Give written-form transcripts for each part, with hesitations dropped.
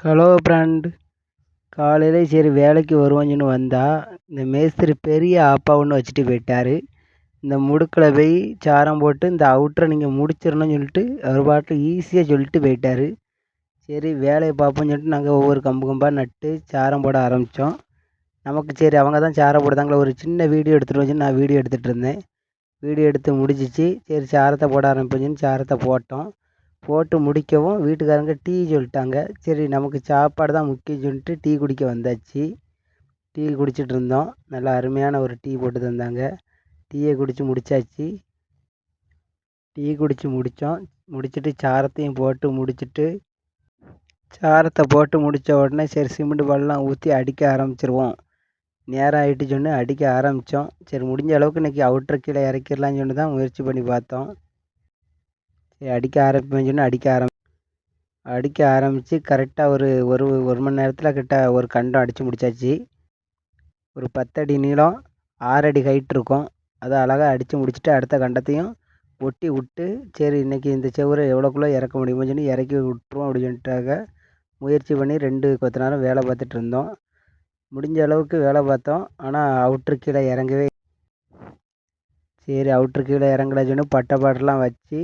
Hello friend. காலையில சரி வேலைக்கு வருவோம்னு வந்தா, இந்த மேஸ்திரி பெரிய ஆப்பா ஒன்று வச்சுட்டு போயிட்டாரு. இந்த முடுக்கில் போய் சாரம் போட்டு இந்த அவுட்டரை நீங்கள் முடிச்சிடணும்னு சொல்லிட்டு அவர் பாட்டில் ஈஸியாக சொல்லிட்டு போயிட்டாரு. சரி வேலையை பார்ப்போம்னு சொல்லிட்டு நாங்கள் ஒவ்வொரு கம்பு கம்பாக நட்டு சாரம் போட ஆரம்பித்தோம். நமக்கு சரி அவங்க தான் சாரம் போடுதாங்களே, ஒரு சின்ன வீடியோ எடுத்துகிட்டு வந்து நான் வீடியோ எடுத்துகிட்டு இருந்தேன். வீடியோ எடுத்து முடிச்சிச்சு. சரி சாரத்தை போட ஆரம்பிப்போம்னு சாரத்தை போட்டோம். போட்டு முடிக்கவும் வீட்டுக்காரங்க டீ சொல்லிட்டாங்க. சரி நமக்கு சாப்பாடு தான் முக்கியம் சொல்லிட்டு டீ குடிக்க வந்தாச்சு. டீ குடிச்சிட்டு இருந்தோம். நல்லா அருமையான ஒரு டீ போட்டு தந்தாங்க. டீயை குடித்து முடித்தாச்சு. டீ குடித்து முடித்தோம். முடிச்சுட்டு சாரத்தையும் போட்டு முடிச்சுட்டு சாரத்தை போட்டு முடித்த உடனே சரி சிமெண்ட் பால்லாம் ஊற்றி அடிக்க ஆரம்பிச்சிருவோம். நேரம் ஆகிட்டு சொன்னு அடிக்க ஆரம்பித்தோம். சரி முடிஞ்ச அளவுக்கு இன்றைக்கி அவுட்ரு கீழே இறக்கிடலான்னு சொல்லி தான் முயற்சி பண்ணி பார்த்தோம். சரி அடிக்க ஆரம்பிப்பேன்னு சொன்னு அடிக்க ஆரம்பித்து கரெக்டாக ஒரு ஒரு ஒரு மணி நேரத்தில் கிட்ட ஒரு கண்டம் அடித்து முடித்தாச்சு. ஒரு 10 அடி நீளம் 6 அடி ஹைட் இருக்கும். அதை அழகாக அடித்து முடிச்சுட்டு அடுத்த கண்டத்தையும் ஒட்டி விட்டு சரி இன்றைக்கி இந்த செவரை எவ்வளோக்குள்ளே இறக்க முடியுமோ சொல்லி இறக்கி விட்டுருவோம் அப்படின்னு சொல்லிட்டாங்க. முயற்சி பண்ணி 2 கொத்த நேரம் வேலை பார்த்துட்டு இருந்தோம். முடிஞ்ச அளவுக்கு வேலை பார்த்தோம். ஆனால் அவுட்ரு கீழே இறங்கவே சரி அவுட்ரு கீழே இறங்கல சொன்னு பட்டை பாட்டெலாம் வச்சு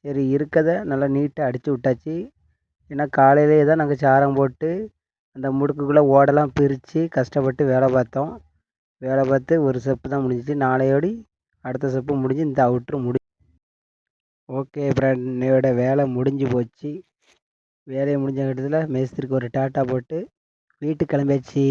சரி இருக்கதை நல்லா நீட்டாக அடித்து விட்டாச்சு. ஏன்னா காலையிலே தான் நாங்கள் சாரம் போட்டு அந்த முடுக்குக்குள்ளே ஓடெல்லாம் பிரித்து கஷ்டப்பட்டு வேலை பார்த்தோம். வேலை பார்த்து ஒரு செப்பு தான் முடிஞ்சிச்சு. நாளையோடி அடுத்த செப்பு முடிஞ்சு இந்த அவுட்ரு ஓகே ஃப்ரெண்ட், இன்னையோட வேலை முடிஞ்சு போச்சு. வேலையை முடிஞ்ச கட்டத்தில் மேஸ்திரிக்கு ஒரு டாட்டா போட்டு வீட்டுக்கு கிளம்பியாச்சு.